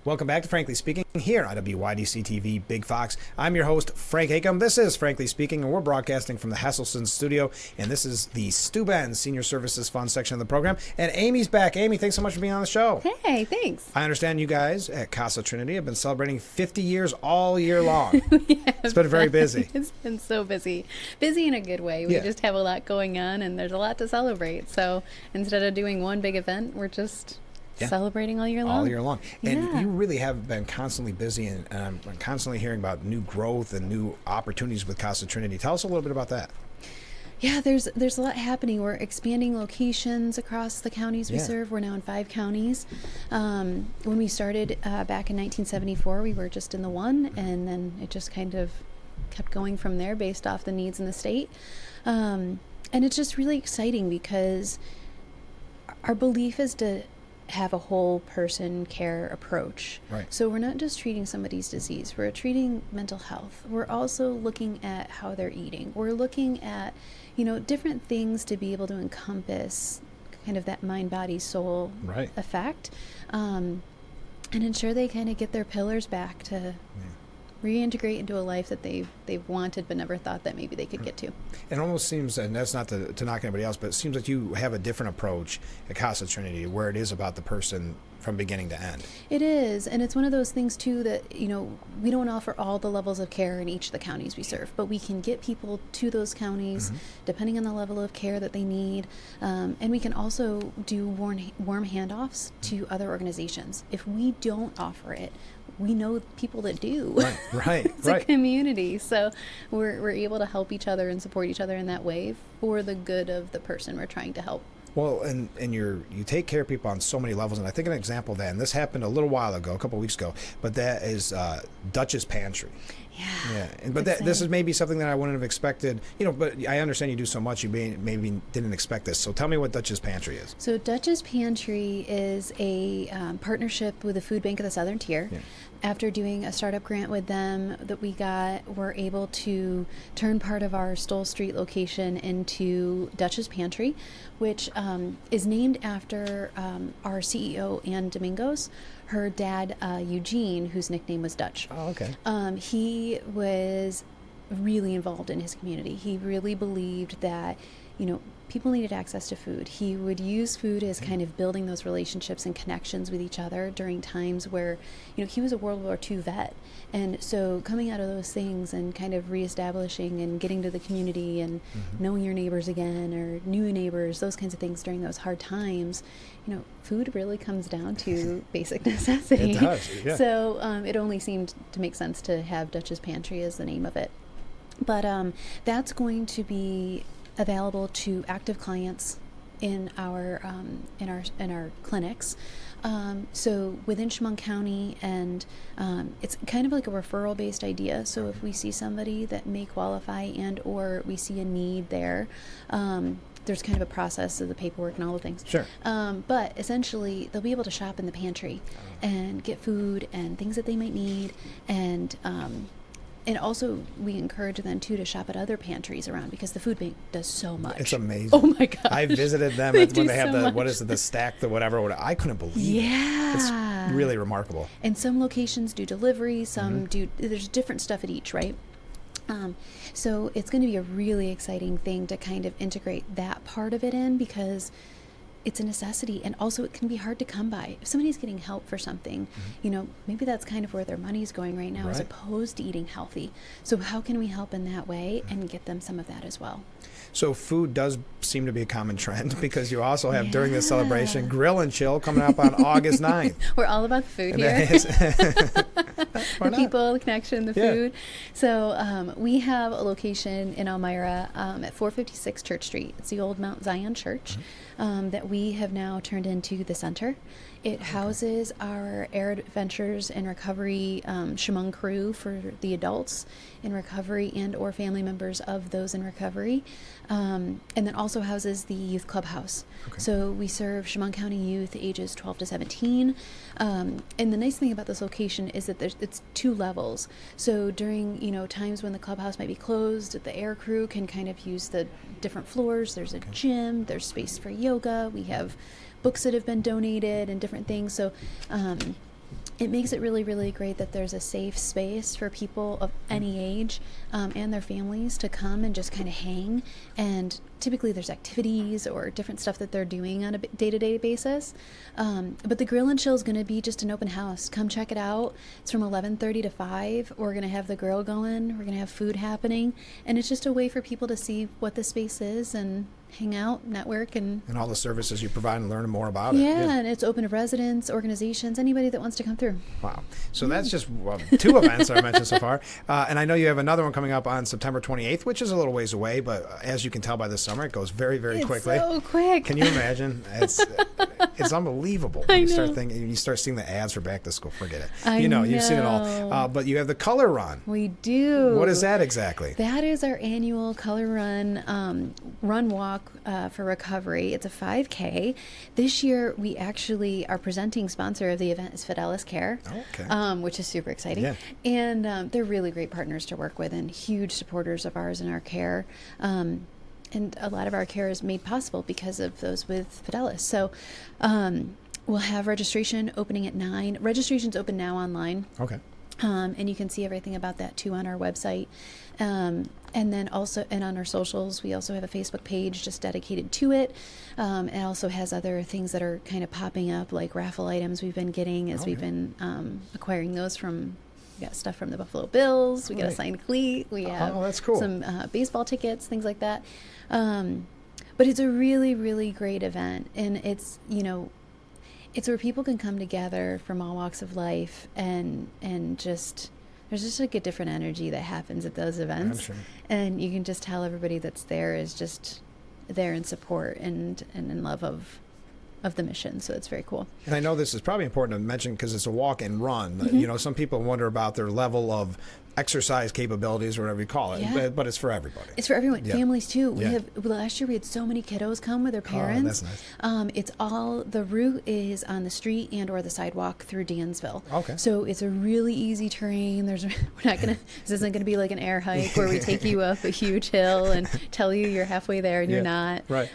Welcome back to Frankly Speaking here on WYDC TV Big Fox. I'm your host, Frank Acom. This is Frankly Speaking, and we're broadcasting from the Hesselson studio, and this is the Stu Benz Senior Services Fund section of the program. And Amy's back. Amy, thanks so much for being on the show. Hey, thanks. I understand you guys at CASA-Trinity have been celebrating 50 years all year long. It's been very busy. It's been so busy. Busy in a good way. We just have a lot going on, and there's a lot to celebrate. So instead of doing one big event, we're just celebrating all year long. All year long. And you really have been constantly busy, and I'm constantly hearing about new growth and new opportunities with CASA-Trinity. Tell us a little bit about that. Yeah, there's a lot happening. We're expanding locations across the counties we serve. We're now in 5 counties. When we started back in 1974, we were just in the one, and then it just kind of kept going from there based off the needs in the state. And it's just really exciting because our belief is to have a whole person care approach. Right. So we're not just treating somebody's disease, we're treating mental health. We're also looking at how they're eating. We're looking at, different things to be able to encompass kind of that mind, body, soul effect, and ensure they kind of get their pillars back to reintegrate into a life that they've wanted but never thought that maybe they could get to. It almost seems, and that's not to knock anybody else, but it seems like you have a different approach at CASA-Trinity where it is about the person from beginning to end. It is, and it's one of those things too that, we don't offer all the levels of care in each of the counties we serve, but we can get people to those counties depending on the level of care that they need, and we can also do warm handoffs to other organizations. If we don't offer it, we know people that do. Right. It's a community, so we're able to help each other and support each other in that way for the good of the person we're trying to help. Well, and you take care of people on so many levels, and I think an example of that, and this happened a little while ago, a couple of weeks ago, but that is Dutch's Pantry. Yeah. But this is maybe something that I wouldn't have expected, but I understand you do so much, you maybe didn't expect this. So tell me what Dutch's Pantry is. So Dutch's Pantry is a partnership with the Food Bank of the Southern Tier. Yeah. After doing a startup grant with them that we got, we're able to turn part of our Stoll Street location into Dutch's Pantry, which is named after our CEO, Ann Domingos. Her dad, Eugene, whose nickname was Dutch. Oh, okay. He was really involved in his community. He really believed that, people needed access to food. He would use food as kind of building those relationships and connections with each other during times where, he was a World War II vet. And so coming out of those things and kind of reestablishing and getting to the community and knowing your neighbors again or new neighbors, those kinds of things during those hard times, food really comes down to basic necessity. It does, yeah. So it only seemed to make sense to have Dutch's Pantry as the name of it. But that's going to be available to active clients in our clinics. So within Chemung County, and it's kind of like a referral-based idea. So if we see somebody that may qualify and or we see a need there, there's kind of a process of the paperwork and all the things. Sure. But essentially, they'll be able to shop in the pantry and get food and things that they might need, and also, we encourage them, too, to shop at other pantries around because the food bank does so much. It's amazing. Oh, my gosh. I visited them when they have the stack, the whatever. I couldn't believe it. Yeah. It's really remarkable. And some locations do delivery, some there's different stuff at each, right? So it's going to be a really exciting thing to kind of integrate that part of it in because it's a necessity, and also it can be hard to come by. If somebody's getting help for something, maybe that's kind of where their money's going right now as opposed to eating healthy. So how can we help in that way and get them some of that as well? So food does seem to be a common trend because you also have during this celebration Grill and Chill coming up on August 9th. We're all about the food here. The people, the connection, the food. So we have a location in Elmira at 456 Church Street. It's the old Mount Zion Church that we have now turned into the center. It houses our Air Adventures and Recovery Chemung crew for the adults in recovery and or family members of those in recovery. And then also houses the youth clubhouse. Okay. So we serve Chemung County youth ages 12 to 17. And the nice thing about this location is that it's 2 levels. So during times when the clubhouse might be closed, the air crew can kind of use the different floors. There's a gym, there's space for yoga. We have books that have been donated and different things. So it makes it really, really great that there's a safe space for people of any age and their families to come and just kind of hang. And typically there's activities or different stuff that they're doing on a day-to-day basis. But the Grill and Chill is going to be just an open house. Come check it out. It's from 11:30 to 5. We're going to have the grill going. We're going to have food happening. And it's just a way for people to see what the space is and hang out, network, and all the services you provide and learn more about it. Yeah, and it's open to residents, organizations, anybody that wants to come through. Wow. So that's just 2 events that I mentioned so far. And I know you have another one coming up on September 28th, which is a little ways away, but as you can tell by this summer, it goes very, very quickly. It's so quick. Can you imagine? It's unbelievable. I You know. start thinking, you start seeing the ads for back to school. Forget it. I You've seen it all. know. But you have the Color Run. We do. What is that exactly? That is our annual Color Run, run walk for recovery. It's a 5K. This year, we actually, our presenting sponsor of the event is Fidelis Care, which is super exciting. Yeah. And they're really great partners to work with and huge supporters of ours and our care. And a lot of our care is made possible because of those with Fidelis. So we'll have registration opening at 9. Registration's open now online. Okay. And you can see everything about that too on our website. And then also, and on our socials, we also have a Facebook page just dedicated to it. It also has other things that are kind of popping up, like raffle items we've been getting as we've been acquiring those from. We got stuff from the Buffalo Bills. We got a signed cleat. We have that's cool. some baseball tickets, things like that. But it's a really, really great event, and it's it's where people can come together from all walks of life and just there's just like a different energy that happens at those events. Sure. And you can just tell everybody that's there is just there in support and in love of the mission. So it's very cool. And I know this is probably important to mention because it's a walk and run. Some people wonder about their level of exercise capabilities or whatever you call it, but it's for everybody. It's for everyone. Yeah. Families too. Yeah. Last year we had so many kiddos come with their parents. Oh, that's nice. It's all, the route is on the street and or the sidewalk through Dansville. Okay. So it's a really easy terrain. This isn't gonna be like an air hike where we take you up a huge hill and tell you you're halfway there and you're not. Right.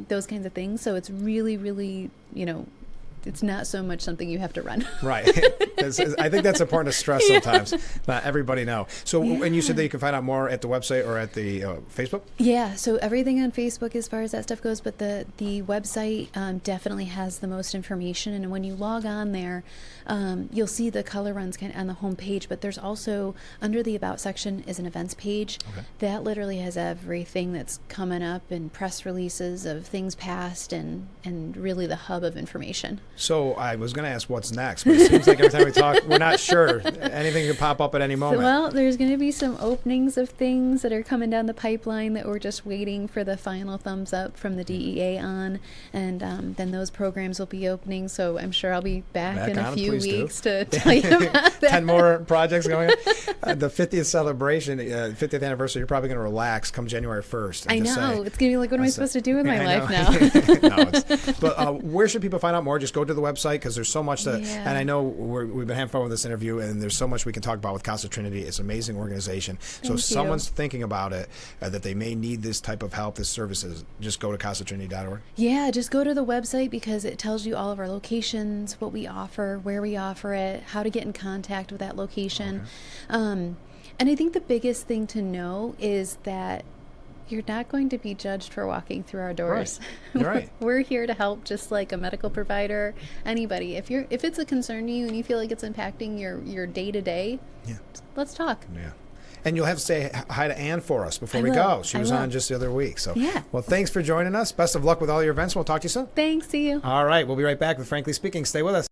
Those kinds of things. So it's really, really, it's not so much something you have to run. Right. I think that's important to stress sometimes. Not everybody know. So, and you said that you can find out more at the website or at the Facebook? Yeah, so everything on Facebook as far as that stuff goes, but the website definitely has the most information. And when you log on there, you'll see the color runs kind of on the home page, but there's also, under the About section is an events page. Okay. That literally has everything that's coming up and press releases of things past and really the hub of information. So I was going to ask what's next, but it seems like every time we talk, we're not sure. Anything could pop up at any moment. Well, there's going to be some openings of things that are coming down the pipeline that we're just waiting for the final thumbs up from the DEA on, and then those programs will be opening. So I'm sure I'll be back in a few weeks to tell you about that. 10 more projects going on. The 50th celebration, 50th anniversary, you're probably going to relax come January 1st. I know. It's going to be like, what am I supposed to do with my life now? But where should people find out more? Just go to the website because there's so much and I know we've been having fun with this interview and there's so much we can talk about with CASA-Trinity. It's an amazing organization. So if someone's thinking about it, that they may need this type of help, this services, just go to CASA-Trinity.org. Yeah, just go to the website because it tells you all of our locations, what we offer, where we offer it, how to get in contact with that location. Okay. And I think the biggest thing to know is that you're not going to be judged for walking through our doors. Right. You're right. We're here to help, just like a medical provider, anybody. If it's a concern to you and you feel like it's impacting your day-to-day, let's talk. Yeah. And you'll have to say hi to Ann for us before we go. She was on just the other week. So, well, thanks for joining us. Best of luck with all your events. We'll talk to you soon. Thanks. See you. All right. We'll be right back with Frankly Speaking. Stay with us.